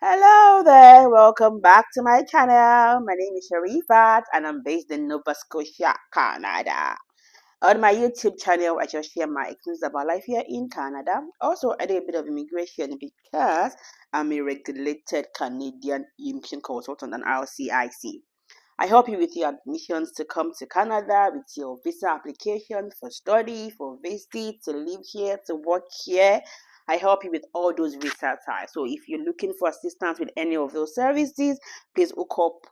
Hello there, welcome back to my channel. My name is Sherifat and I'm based in Nova Scotia, Canada. On my YouTube channel, I just share my experience about life here in Canada. Also, I do a bit of immigration because I'm a regulated Canadian immigration consultant and RCIC. I help you with your admissions to come to Canada, with your visa application for study, for visit, to live here, to work here. I help you with all those visa types. So if you're looking for assistance with any of those services, please hook up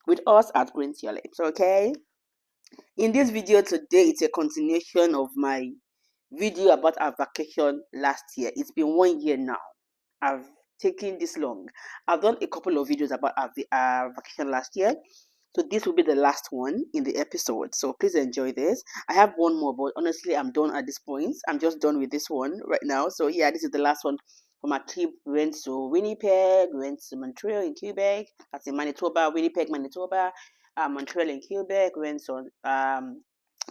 with us at Green Tulips, okay? In this video today, it's a continuation of my video about our vacation last year. It's been 1 year now. I've taken this long. I've done a couple of videos about our vacation last year. So this will be the last one in the episode. So please enjoy this. I have one more, but honestly, I'm done at this point. I'm just done with this one right now. So yeah, this is the last one for my trip. We went to Winnipeg, we went to Montreal in Quebec. That's in Manitoba, Winnipeg, Manitoba. Montreal in Quebec. We went to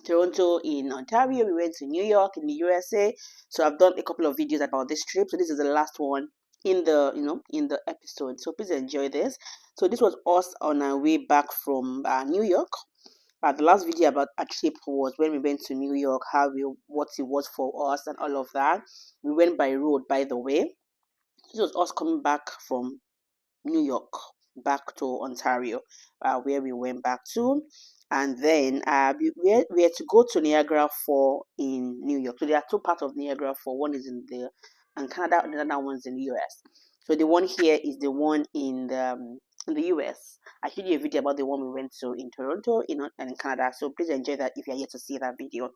Toronto in Ontario. We went to New York in the USA. So I've done a couple of videos about this trip. So this is the last one in the episode. So please enjoy this. So this was us on our way back from New York. The last video about our trip was when we went to New York, what it was for us and all of that. We went by road, by the way. This was us coming back from New York back to Ontario, where we went back to. And then we had to go to Niagara Falls in New York. So there are two parts of Niagara Falls. One is in Canada, and the other one's in the US. So the one here is the one in the US. I showed you a video about the one we went to in Toronto and in Canada. So please enjoy that if you're yet to see that video.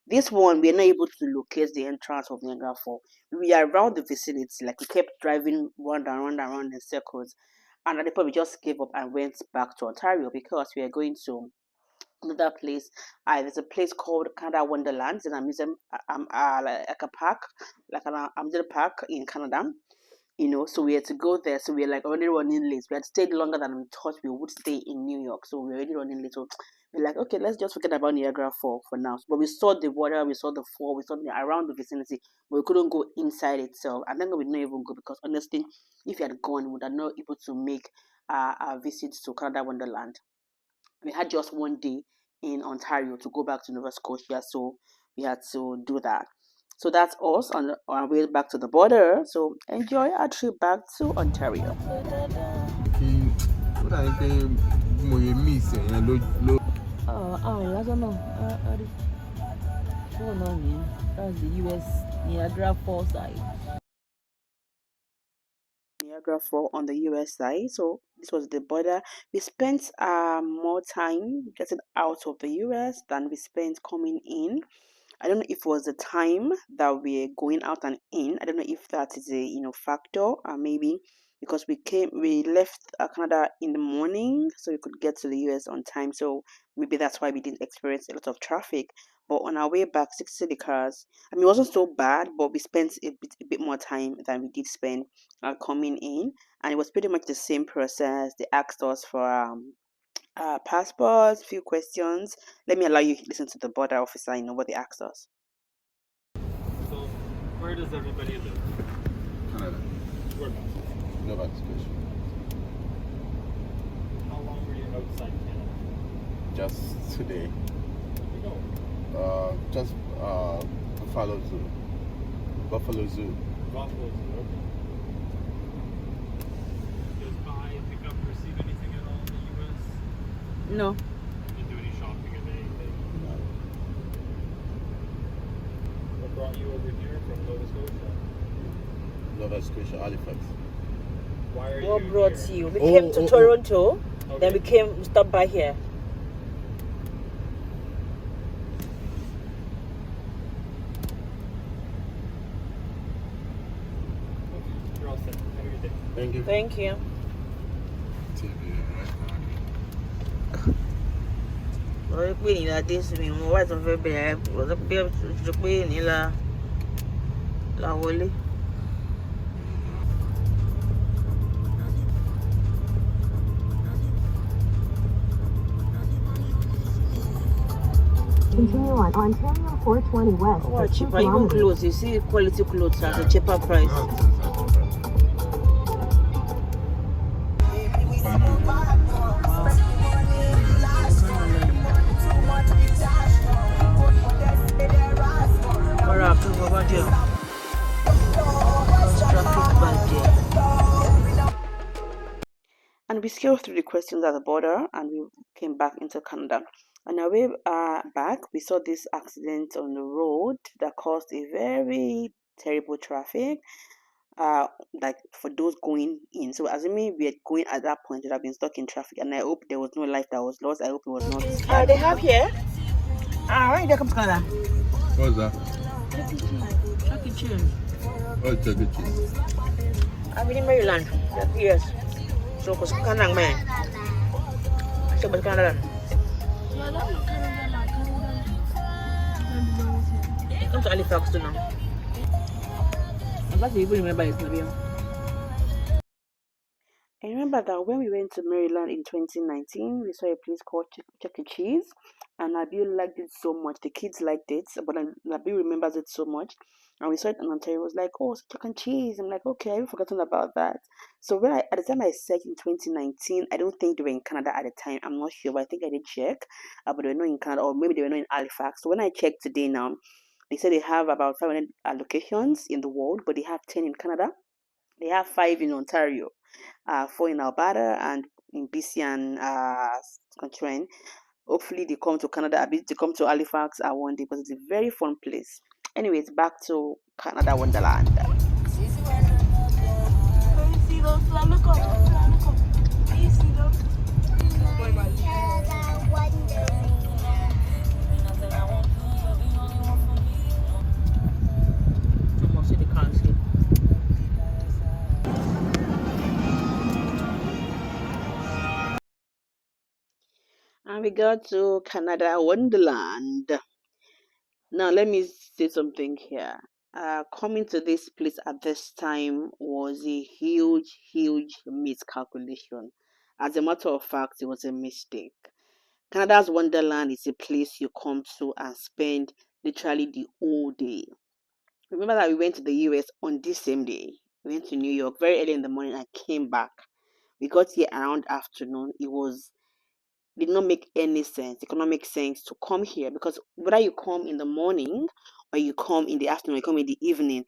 This one, we're not able to locate the entrance of Niagara Falls. We are around the vicinity, like we kept driving round and round in circles. And at the point, we just gave up and went back to Ontario because we are going to another place. There's a place called Canada Wonderland. It's an amusement, like a park, like an amusement park in Canada. So we had to go there. So we were like already running late. We had stayed longer than we thought we would stay in New York. So we were already running late. So we're like, okay, let's just forget about Niagara Falls for now. But we saw the water, we saw the fall, we saw around the vicinity, but we couldn't go inside itself. And then we didn't even go because honestly, if we had gone, we would have not able to make our visit to Canada Wonderland. We had just 1 day in Ontario to go back to Nova Scotia, so we had to do that. So that's us on our way back to the border. So enjoy our trip back to Ontario. That's the US Niagara Falls side. Niagara Falls on the US side. So this was the border. We spent more time getting out of the US than we spent coming in. I don't know if it was the time that we're going out and in. I don't know if that is a factor, maybe because we left Canada in the morning so we could get to the US on time. So maybe that's why we didn't experience a lot of traffic. But on our way back, 60 cars. I mean, it wasn't so bad, but we spent a bit more time than we did spend coming in, and it was pretty much the same process. They asked us for passports, few questions. Let me allow you to listen to the border officer. What they asked us. So, where does everybody live? Canada. Whereabouts? Nova Scotia. How long were you outside Canada? Just today. Where'd you go? Just Buffalo Zoo. Buffalo Zoo. Buffalo Zoo, okay. Does buy, pick up, receive anything at all in the US? No. Didn't do any shopping or anything? What brought you over here from Nova Scotia? Nova Scotia, Halifax. Why are What you brought here? you? We came to Toronto, Okay. then we stopped by here. You're all set. Have a good day. Thank you. Thank you. Wọ́n pè ní la dé sí mi, mo wá ìtàn fẹ́ bẹ̀rẹ̀ wọ́n bí ó ti pé ní la wọlé. Continue on Ontario 420 West. Oh, for 2 cheaper, even kilometers. clothes. You see quality clothes at a cheaper price. we scaled through the questions at the border and we came back into Canada. On our way back, we saw this accident on the road that caused a very terrible traffic. Like for those going in. So assuming we are going at that point, would have been stuck in traffic, and I hope there was no life that was lost. I hope it was not. They have here. Right, there comes Canada. What's that? Chuck E. Cheese. Oh, Chuck E. Cheese. I'm in Maryland. Yes. So, because Canada, man. So, but Canada. Come to Halifax too now. I remember that when we went to Maryland in 2019, we saw a place called Chuck E. Cheese, and Nabil liked it so much. The kids liked it, but Nabil remembers it so much. And we saw it in Ontario. It was like, oh, it's Chuck E. Cheese. I'm like, okay, I've forgotten about that. So at the time I searched in 2019, I don't think they were in Canada at the time. I'm not sure, but I think I did check. But they were not in Canada, or maybe they were not in Halifax. So when I checked today now, they said they have about 500 locations in the world, but they have 10 in Canada. They have 5 in Ontario, 4 in Alberta, and in BC and Saskatchewan. Hopefully they come to Canada, they come to Halifax one day, because it's a very fun place. Anyways, back to Canada Wonderland. And we got to Canada Wonderland. Now, let me say something here. Coming to this place at this time was a huge miscalculation. As a matter of fact, it was a mistake. Canada's Wonderland is a place you come to and spend literally the whole day. Remember that we went to the US on this same day. We went to New York very early in the morning and came back. We got here around afternoon. Did not make any sense, economic sense, to come here, because whether you come in the morning or you come in the afternoon, or you come in the evening,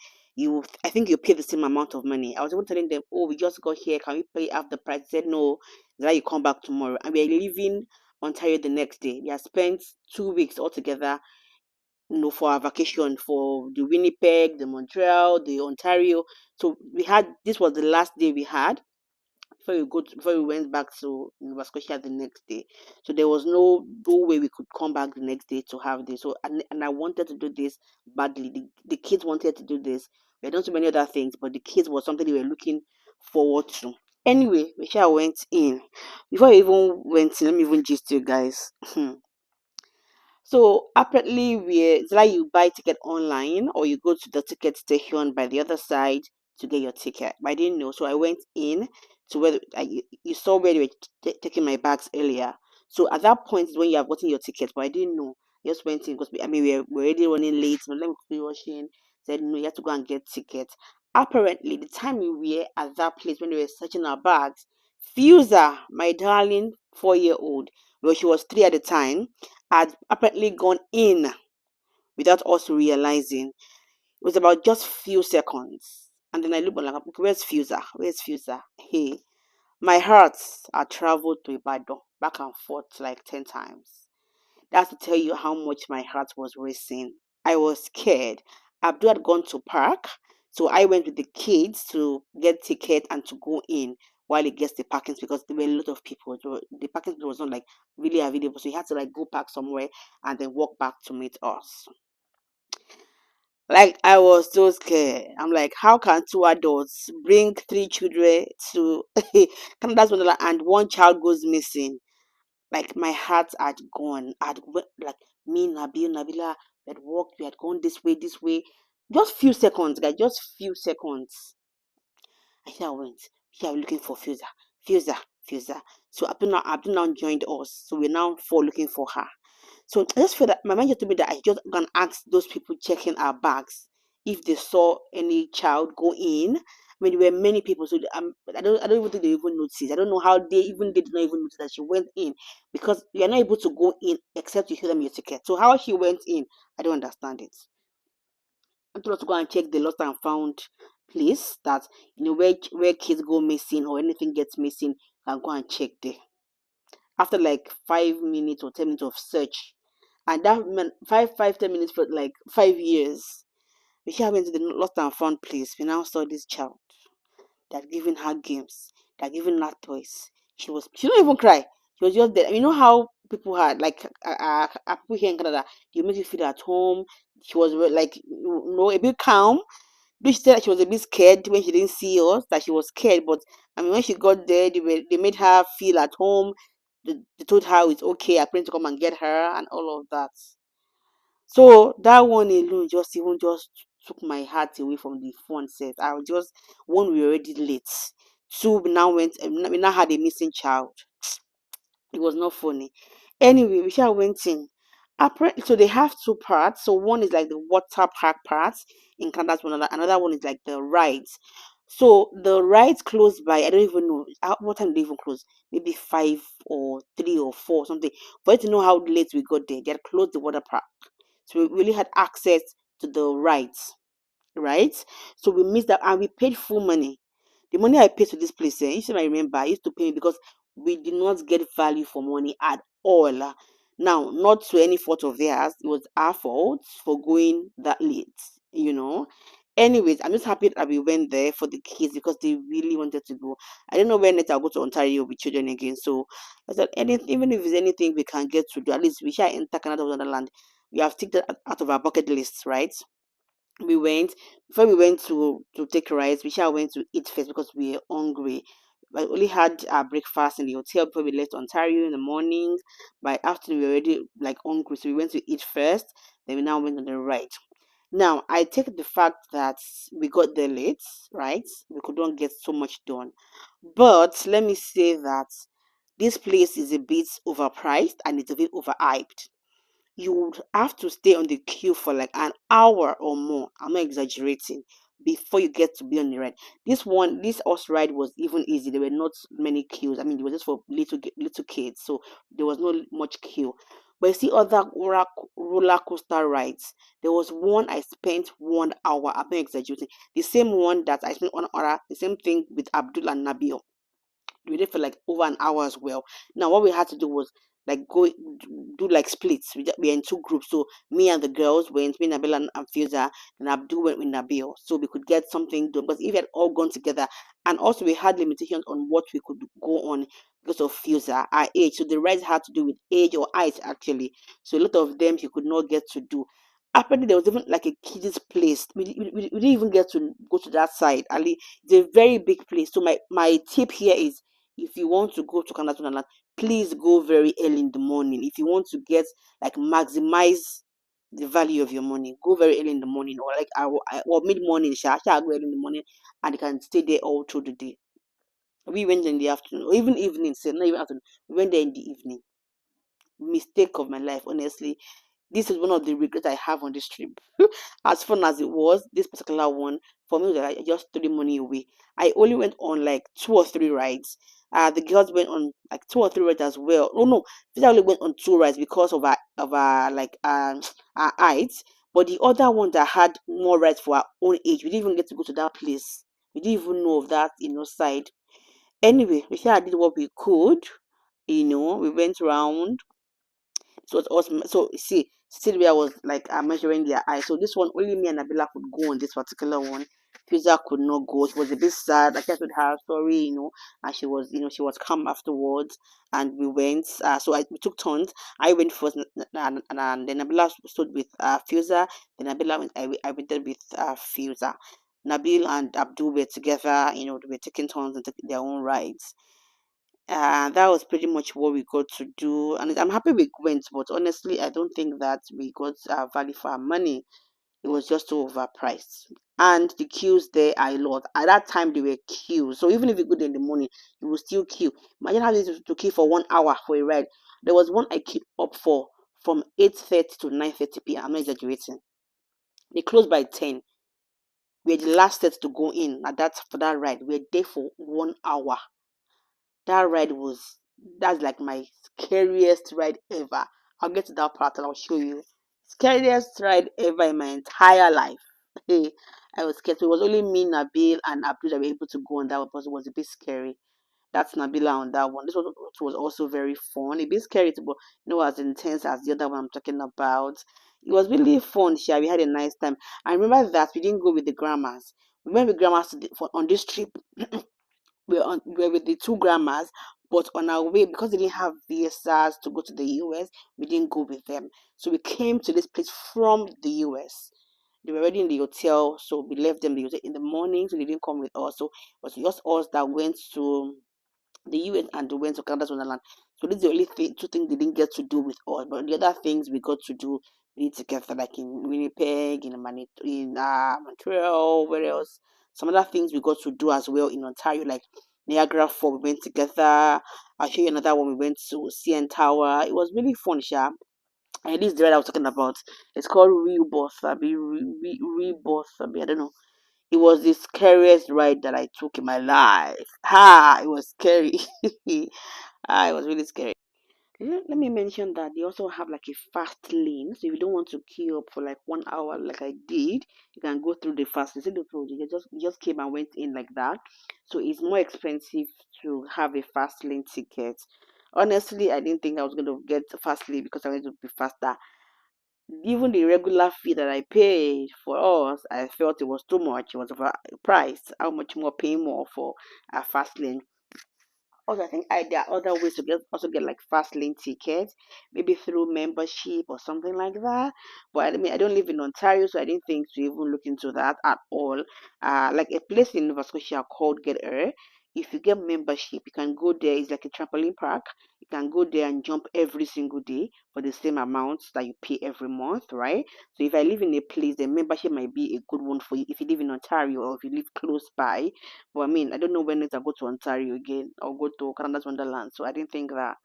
I think you pay the same amount of money. I was even telling them, oh, we just got here, can we pay half the price? They said no, that you come back tomorrow. And we are leaving Ontario the next day. We have spent 2 weeks altogether, for our vacation, for the Winnipeg, the Montreal, the Ontario. So this was the last day we had before we went back to Nova Scotia the next day. So there was no way we could come back the next day to have this. So and I wanted to do this badly. The kids wanted to do this. We had done so many other things, but the kids was something they were looking forward to. Anyway, we went in. Before I even went in, let me even gist you guys. So apparently, it's like you buy ticket online or you go to the ticket station by the other side to get your ticket. But I didn't know, so I went in to where you saw where they were taking my bags earlier. So at that point is when you have gotten your ticket, but I didn't know. I just went in because we're already running late. So let me quickly rush in. Said no, you have to go and get tickets. Apparently, the time we were at that place when they were searching our bags, Fuser, my darling 4-year-old, well, she was 3 at the time, had apparently gone in without us realizing. It was about just few seconds. And then I looked like, okay, where's Fuser? Where's Fuser? Hey, my heart had traveled to Ibadan back and forth like 10 times. That's to tell you how much my heart was racing. I was scared. Abdul had gone to park, so I went with the kids to get ticket and to go in while he gets the parking, because there were a lot of people. The parking was not like really available, so he had to like go park somewhere and then walk back to meet us. Like, I was so scared. I'm like, how can 2 adults bring 3 children to Canada's Wonderland and 1 child goes missing? Like, my heart had gone. Like, me, Nabila, we had walked, we had gone this way. Just few seconds, guys, just few seconds. I here went. Here we're looking for Fuser. So Abdul now joined us. So we're now 4 looking for her. So I just feel that my mind just told me that I just gonna ask those people checking our bags if they saw any child go in. I mean, there were many people, so I don't even think they even noticed. I don't know how they did not even notice that she went in, because you are not able to go in except you show them your ticket. So how she went in, I don't understand it. I told her to go and check the lost and found place, that where kids go missing or anything gets missing, can go and check there. After like 5 minutes or 10 minutes of search, and that meant 10 minutes for like 5 years. We here went to the lost and found place. We now saw this child. They had given her games. They had given her toys. She don't even cry. She was just there. You know how people had like people here in Canada, they make you feel at home. She was like a bit calm. Though she said that she was a bit scared when she didn't see us, that she was scared. But I mean, when she got there, they made her feel at home. They told her it's okay. I plan to come and get her and all of that. So that one alone just took my heart away from the fun set. I was just one, we were already late. Two, we now had a missing child. It was not funny. Anyway, we shall went in. Apparently, so they have two parts. So one is like the water park part in Canada. Another one is like the rides. So the rides close by. I don't even know what time they even close. Maybe 5 or 3 or 4 something. For you to know how late we got there, they had closed the water park. So we really had access to the rides, right? So we missed that and we paid full money. The money I paid to this place, you should remember, I used to pay because we did not get value for money at all. Now, not to any fault of theirs, it was our fault for going that late. Anyways, I'm just happy that we went there for the kids because they really wanted to go. I don't know when next I'll go to Ontario with children again. So I said, anything, even if there's anything we can get to do, at least we shall enter Canada, Wonderland. We have ticked that out of our bucket list, right? We went Before we went to take rides. We shall went to eat first because we were hungry. I only had our breakfast in the hotel before we left Ontario in the morning. By afternoon, we were already like hungry, so we went to eat first. Then we now went on the ride. Now, I take the fact that we got there late, right? We could not get so much done. But let me say that this place is a bit overpriced and it's a bit overhyped. You would have to stay on the queue for like an hour or more. I'm not exaggerating. Before you get to be on the ride. This horse ride was even easy. There were not many queues. I mean, it was just for little kids, so there was not much queue. But you see other roller coaster rides. There was one I spent 1 hour. I'm not exaggerating. The same one that I spent 1 hour. The same thing with Abdul and Nabil. We did for like over an hour as well. Now what we had to do was like go do like splits. We are in two groups. So me and the girls went, me, Nabil and Fiza, and Abdul went with Nabil. So we could get something done. But if we had all gone together, and also we had limitations on what we could go on because of Fiza, our age. So the rides had to do with age or height actually. So a lot of them he could not get to do. Apparently there was even like a kids place. We didn't even get to go to that side. Ali, it's a very big place. So my tip here is if you want to go to Canada, please go very early in the morning. If you want to get like maximize the value of your money, go very early in the morning or like or mid morning. Shall go early in the morning and you can stay there all through the day. We went in the afternoon or even evening. Say not even afternoon. We went there in the evening. Mistake of my life, honestly. This is one of the regrets I have on this trip. As fun as it was, this particular one, for me, I just threw the money away. I only went on like 2 or 3 rides. The girls went on like 2 or 3 rides as well. Oh no, Vita only went on 2 rides because of our like our height. But the other one that had more rides for our own age, we didn't even get to go to that place. We didn't even know of that, side. Anyway, we sure did what we could. We went around, so it was awesome. So see, Sylvia was like measuring their eyes. So this one, only me and Nabila could go on this particular one. Fiza could not go. She was a bit sad. I just with her sorry, and she was calm afterwards. And we went. We took turns. I went first, and then Nabila stood with Fiza. Then Nabila went. I went there with Fiza. Nabil and Abdul were together. They were taking turns and taking their own rides. That was pretty much what we got to do, and I'm happy we went. But honestly, I don't think that we got value for our money. It was just too overpriced, and the queues there are a lot. At that time, there were queues, so even if you go there in the morning, you will still queue. Imagine having to queue for 1 hour for a ride. There was one I queued up for from 8:30 to 9:30 p.m. I'm not exaggerating. They closed by 10. We were the last set to go in at that for that ride. We were there for 1 hour. That ride was that's like my scariest ride ever. I'll get to that part and I'll show you. Scariest ride ever in my entire life. I was scared. So it was only me, Nabil, and Abdul that were able to go on that one because it was a bit scary. That's Nabila on that one. This was also very fun. A bit scary, but as intense as the other one I'm talking about. It was really fun, Sha. We had a nice time. I remember that we didn't go with the grandmas. We went with grandmas on this trip. We were with the two grandmas, but on our way, because they didn't have visas to go to the US, we didn't go with them. So we came to this place from the US. They were already in the hotel, so we left them in the morning, so they didn't come with us. So it was just us that went to the US and they went to Canada's Wonderland. So these are the only two things they didn't get to do with us. But the other things we got to do together, like in Winnipeg, in Montreal, where else? Some other things we got to do as well in Ontario, like Niagara Falls. We went together. I'll show you another one. We went to CN Tower. It was really fun, Sha. And this is the ride I was talking about. It's called Rebus. Rebus. I don't know. It was the scariest ride that I took in my life. It was scary. It was really scary. Let me mention that they also have like a fast lane. So if you don't want to queue up for like 1 hour like I did, you can go through the fast lane. See the road, you just came and went in like that. So it's more expensive to have a fast lane ticket. Honestly, I didn't think I was going to get fast lane because I wanted to be faster. Even the regular fee that I paid for us, I felt it was too much. It was overpriced. How much more paying more for a fast lane? Also, I think there are other ways to get like fast lane tickets, maybe through membership or something like that. But I mean, I don't live in Ontario, so I didn't think to even look into that at all. Like a place in Nova Scotia called Get Air. If you get membership, you can go there. It's like a trampoline park. You can go there and jump every single day for the same amount that you pay every month, right? So if I live in a place, the membership might be a good one for you if you live in Ontario or if you live close by. But I mean, I don't know when next I go to Ontario again or go to Canada's Wonderland. So I didn't think that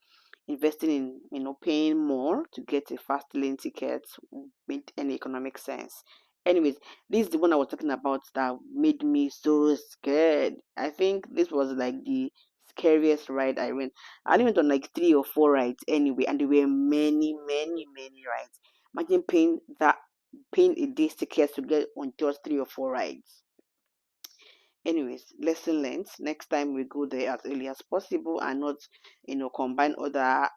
investing in, paying more to get a fast lane ticket made any economic sense. Anyways, this is the one I was talking about that made me so scared. I think this was like the scariest ride I went. I went on like 3 or 4 rides anyway, and there were many, many, many rides. Imagine paying a day's ticket to get on just 3 or 4 rides. Anyways, lesson learned. Next time we go there as early as possible and not, combine other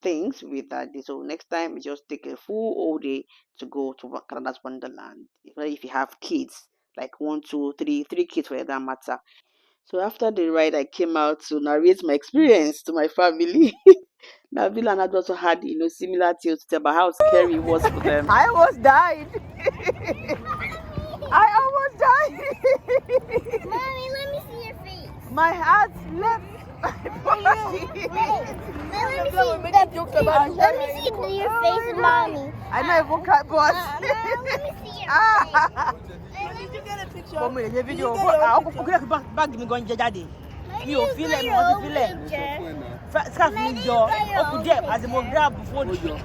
things with that. So next time we just take a full whole day to go to Canada's Wonderland. If you have kids, like 1, 2, 3 kids for that matter. So after the ride, I came out to narrate my experience to my family. Nabila and I also had, similar tales to tell about how scary it was for them. I almost died. I almost died. Mommy, let me see your face. My heart left my body. Let me see your face, mommy. I know even cry, boss. Let me see your face. Did you get a picture? For me, the video. Bag me going daddy. Mi ò fi lẹ̀ mi ò ti fi lẹ̀. Scarf mi yọ, ó kù díẹ̀ as mo grab phone yọ.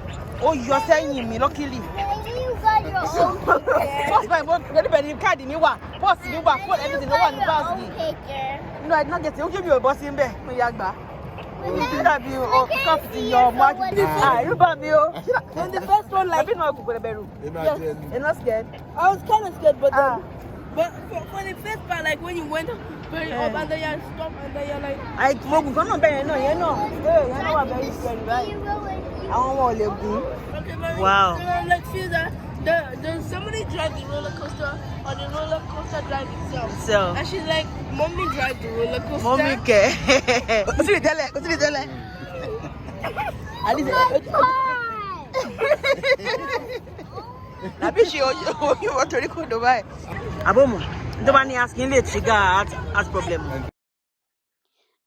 Ó yọ sẹ́yìn mi luckily. First time mo pẹ̀lú bẹ̀rẹ̀ káàdì mi wà, purse mi wà, phone everything ló wà ní bag mi. No, I did not get it. Ojú mi ò bọ́ sí ń bẹ̀, mo yà gbà. Dàbí scarf ti yọ ọmọ àjùbí. Irú bá mi o. When the first one, like, Àbí náà kò gbọdọ̀ bẹ̀rù. yes, You're not scared? I was kind of scared, but then, but for the first part, like when you went very up and then you stopped and then you're like, Mo gùn kan náà bẹ̀rẹ̀ náà, yẹn náà wà very scary, right? Àwọn ọmọ ò lè gùn. okay, mommy, Wow. so like see that the somebody drive the roller coaster or the roller coaster drive itself. So, And she's like, mommy drive the roller coaster. mommy kẹ̀. Kò sí lè tẹ́lẹ̀, kò sí lè tẹ́lẹ̀. At least, Nàbí ṣe oyún wọ́n torí kò dùn báyìí. Àbọ̀mọ̀, tó bá ní asking lè trigger heart problem.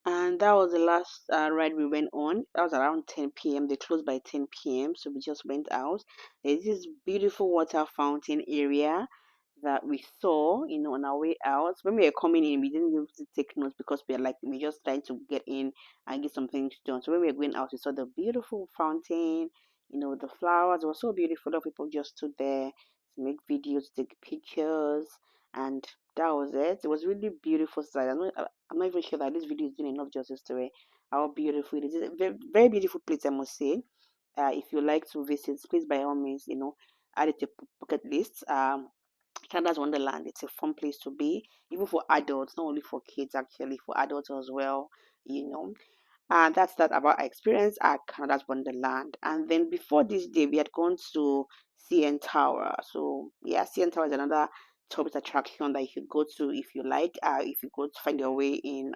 And that was the last ride we went on. That was around 10 p.m. They closed by 10 p.m. So we just went out. There's this beautiful water fountain area that we saw, on our way out. When we were coming in, we didn't use to take notes because we just trying to get in and get some things done. So when we were going out, we saw the beautiful fountain, the flowers. It was so beautiful. A lot of people just stood there to make videos, take pictures, and that was it. It was really beautiful sight. I'm not even sure that this video is doing enough justice to it. How beautiful it is. It's a very, very beautiful place, I must say. If you like to visit, please by all means, add it to your pocket list. Canada's Wonderland. It's a fun place to be, even for adults, not only for kids, actually, for adults as well, you know. And that's that about our experience at Canada's Wonderland. And then before this day, we had gone to CN Tower. So yeah, CN Tower is another tourist attraction that you should go to if you like. If you go to find your way in,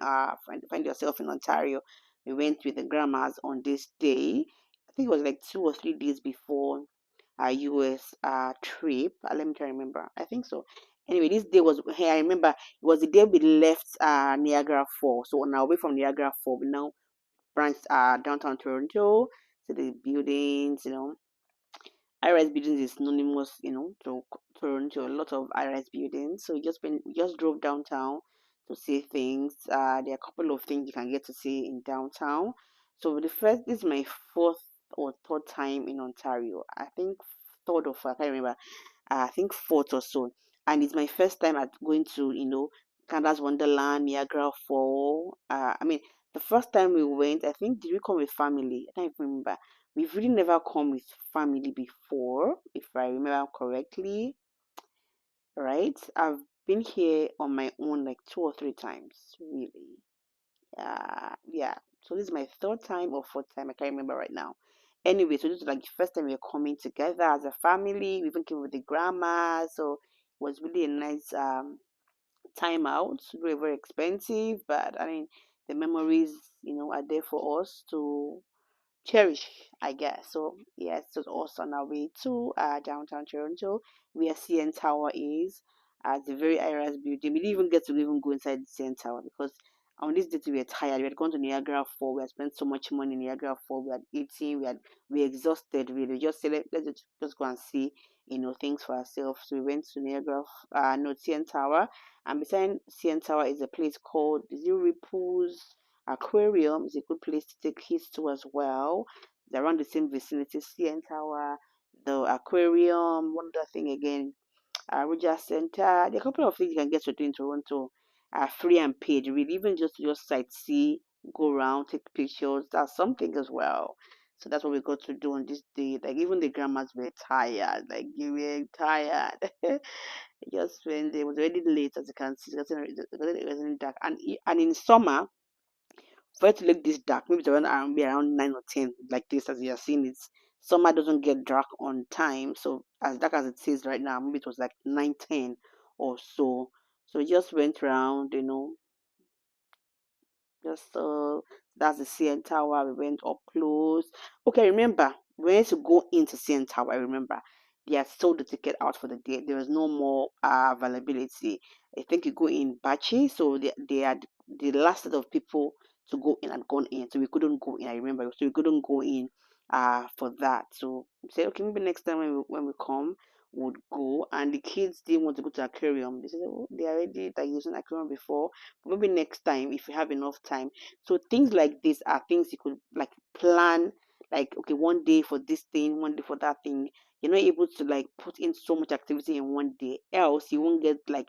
find yourself in Ontario. We went with the grandmas on this day. I think it was like 2 or 3 days before our US trip. Let me try to remember. I think so. Anyway, this day was here. I remember it was the day we left Niagara Falls. So on our way from Niagara Falls, we now branched downtown Toronto. So the buildings, high-rise buildings is synonymous, to Toronto. A lot of high-rise buildings. So we just drove downtown to see things. There are a couple of things you can get to see in downtown. So this is my fourth or third time in Ontario. I think third or fourth, I can't remember. I think fourth or so. And it's my first time at going to, Canada's Wonderland, Niagara Fall. I mean, the first time we went, I think, did we come with family? I can't even remember. We've really never come with family before, if I remember correctly, right? I've been here on my own like 2 or 3 times, really. Yeah. So this is my third time or fourth time. I can't remember right now. Anyway, so this is like the first time we're coming together as a family. We even came with the grandma, so it was really a nice time out. Very, very expensive, but I mean the memories, are there for us to cherish, I guess. So yes, it was also on our way to downtown Toronto, where CN Tower is. It's a very high-rise building. We didn't even get to even go inside the CN Tower because on this day we were tired. We had gone to Niagara Falls. We had spent so much money in Niagara Falls. We had eaten. We exhausted. Really, just say let's just go and see things for ourselves. So we went to no, CN Tower, and beside CN Tower is a place called Ripples Aquarium. Is a good place to take kids to as well. They're around the same vicinity. CN Tower, the aquarium, one other thing again, Roger Center. There are a couple of things you can get to do in Toronto. Free and paid, really. Even just sightsee, go around, take pictures. That's something as well. So that's what we got to do on this day. Like even the grandmas were tired. Like you were tired. Just when it was already late, as you can see, it wasn't dark. And in summer, for it to look this dark, maybe it's around 9 or 10, like this, as you are seeing it. Summer doesn't get dark on time, so as dark as it is right now, maybe it was like 9, 10 or so. So we just went around, just that's the CN Tower. We went up close. Okay, remember we had to go into CN Tower. I remember they had sold the ticket out for the day. There was no more availability. I think you go in batches, so they had the last set of people to go in and gone in, so we couldn't go in. I remember, so we couldn't go in for that. So we said, okay, maybe next time when we come would go. And the kids didn't want to go to aquarium. They said, oh, they already like using aquarium before. But maybe next time if you have enough time. So things like this are things you could like plan, like okay, one day for this thing, one day for that thing. You're not able to like put in so much activity in one day, else you won't get like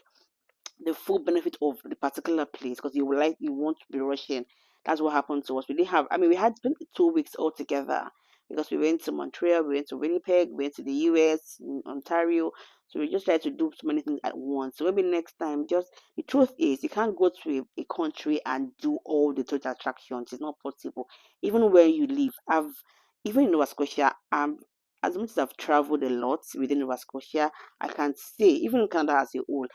the full benefit of the particular place because you want to be rushing. That's what happened to us. We didn't have, I mean, we had spent 2 weeks all together because we went to Montreal, we went to Winnipeg, we went to the US, in Ontario. So we just tried to do so many things at once. So maybe next time, just the truth is, you can't go to a country and do all the tourist attractions. It's not possible. Even where you live, even in Nova Scotia, as much as I've traveled a lot within Nova Scotia, I can say, even in Canada as a whole,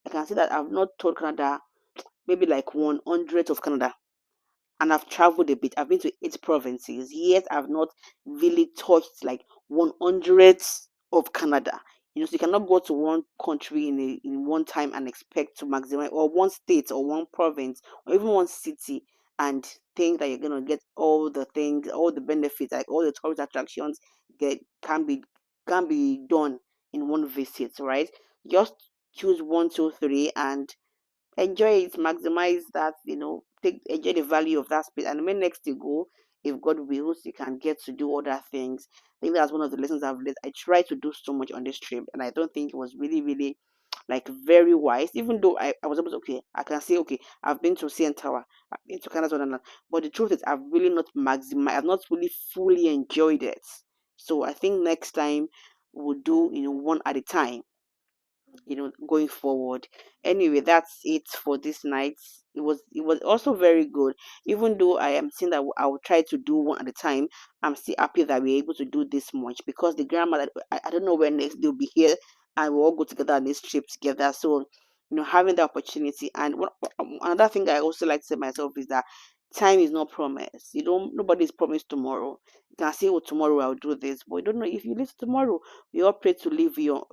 I can say that I've not toured Canada, maybe like 100th of Canada, and I've traveled a bit. I've been to 8 provinces. Yet I've not really touched like 100th of Canada. So you cannot go to one country in one time and expect to maximize, or one state or one province or even one city, and think that you're gonna get all the things, all the benefits, like all the tourist attractions get can be done in one visit, right? Just choose one, two, three, and enjoy it, maximize that, enjoy the value of that space. And when next you go, if God wills, you can get to do other things. I think that's one of the lessons I've learned. I tried to do so much on this trip, and I don't think it was really, really like very wise, even though I was able to, okay, I can say, okay, I've been to CN Tower, I've been to Canada's Wonderland, but the truth is I've really not maximized, I've not really fully enjoyed it. So I think next time we'll do, one at a time. going forward. Anyway, that's it for this night. It was also very good. Even though I am saying that I will try to do one at a time, I'm still happy that we're able to do this much, because the grandmother, I don't know when next they'll be here and we'll all go together on this trip together. So having the opportunity. And another thing I also like to say myself is that time is not promised. Nobody is promised tomorrow. You can say, oh, tomorrow I'll do this, but you don't know if you live tomorrow. We all pray to live your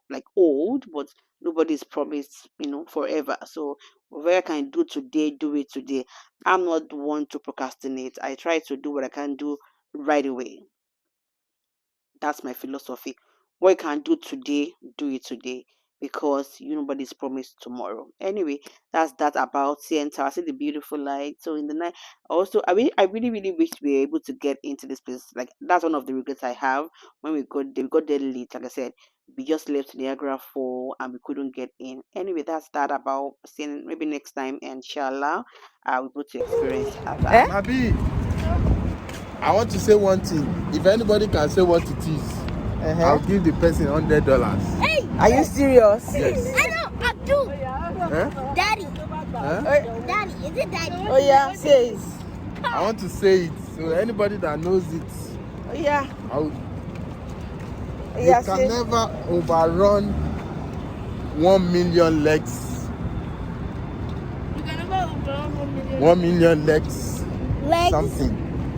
like old, but nobody is promised forever. So whatever I can do today, do it today. I'm not the one to procrastinate. I try to do what I can do right away. That's my philosophy. What you can do today, do it today, because nobody's promised tomorrow. Anyway, that's that about CN Tower. I see the beautiful light. So in the night, also I really really wish we were able to get into this place. Like, that's one of the regrets I have. When we got there late. Like I said, we just left Niagara Fall and we couldn't get in. Anyway, that's that about seeing. Maybe next time, inshallah, we'll go to experience that. Nabi, I want to say one thing. If anybody can say what it is, I'll give the person $100. Hey! Are you serious? Yes. I know, Abdul. Huh? Daddy. Huh? Daddy. Is it daddy? Oh yeah, says. I want to say it. So anybody that knows it, Oh yeah. you Yeah, can says. never overrun 1 million legs. You can never overrun 1 million. 1 million legs. Legs. Something.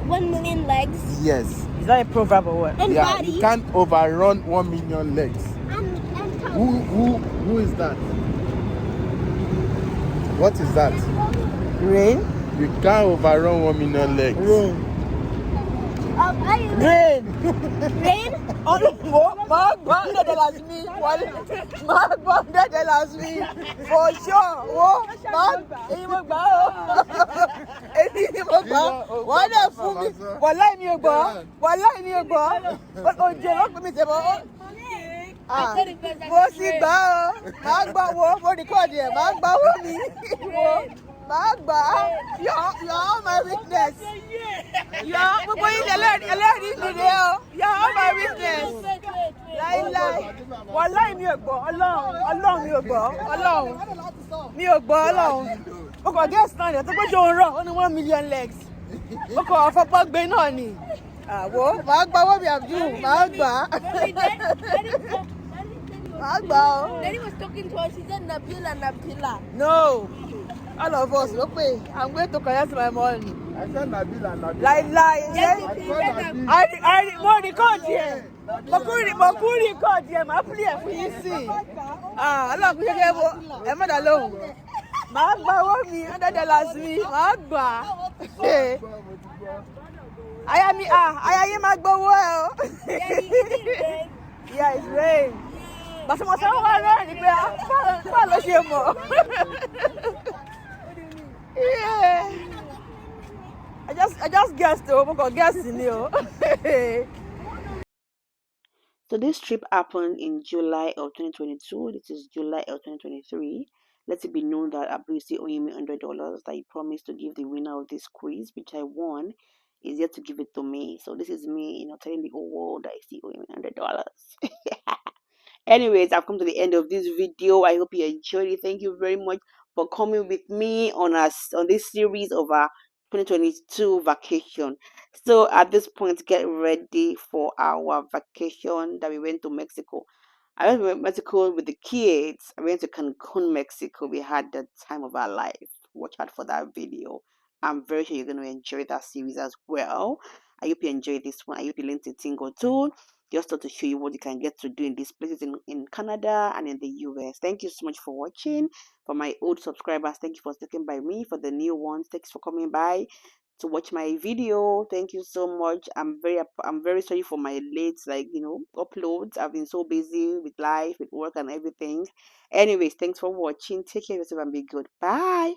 1 million legs. Yes. Is that a proverb or what? And Yeah. body. You can't overrun 1 million legs. And tongue. Who is that? What is that? Rain. You can't overrun 1 million legs. Rain. Are you Rain. rain? Oh no, Mark $100 me. Mark $100 me for sure. Oh, Mark, èyí mo gbà o. Èyí mo gbà. Wọ́n dẹ̀ fún mi. Wàláì mi ò gbọ́. Wàláì mi ò gbọ́. Òjò ló pè mí tẹ̀bọ̀. Mo sì gbà o. Màá gbà wo. Mo rìkọ́ọ̀dì ẹ̀. Màá gbà wo mi. Màá gbà. You're all my witness. Gbogbo yín ẹlẹ́rìí mi rè o. You're all my witness. Láíláí. Wàláì mi ò gbọ́. Ọlọ́run mi ò gbọ́. Ọlọ́run mi ò gbọ́. Ọlọ́run. Mo kàn guess náà ni ọ̀tọ́ gbọ́dọ̀ òun rọ̀. Ó ní 1 million legs. Mo kàn ọ̀fọ̀pọ̀ gbé náà ni. Àwo màá gbà wọ́n mi Abdul. Màá gbà. Màá gbà o. Daddy was talking to us. He said Nabila. No. All of us, okay. I'm going to collect my money. I said Nabila. Lie. Mo record here. Mo kú record here. Màá play ẹ̀ fún yín sí. Ọlọ́run kúrò ṣe wo ẹ má dá lóhùn. Màá gba owó mi $100 mi. Màá gbà. Aya yín máa gbowó ẹ o. Yeah, it's rain. Bàtí mo sọ wá rẹ̀ ni pé báwo ló ṣe mọ̀? Yeah. I just guessed though, but guessing you. So this trip happened in July of 2022. This is July of 2023. Let it be known that Abusi owing me $100 that he promised to give the winner of this quiz, which I won, is yet to give it to me. So this is me, telling the whole world that I still owe him $100. Anyways, I've come to the end of this video. I hope you enjoyed it. Thank you very much for coming with me on this series of our 2022 vacation. So at this point, get ready for our vacation that we went to Mexico. I went to Mexico with the kids. I went to Cancun, Mexico. We had the time of our life. Watch out for that video. I'm very sure you're going to enjoy that series as well. I hope you enjoyed this one. I hope you learned a thing or two. Just to show you what you can get to do in these places in Canada and in the US. Thank you so much for watching. For my old subscribers, thank you for sticking by me. For the new ones, thanks for coming by to watch my video. Thank you so much. I'm very sorry for my late uploads. I've been so busy with life, with work and everything. Anyways, thanks for watching. Take care of yourself and be good. Bye.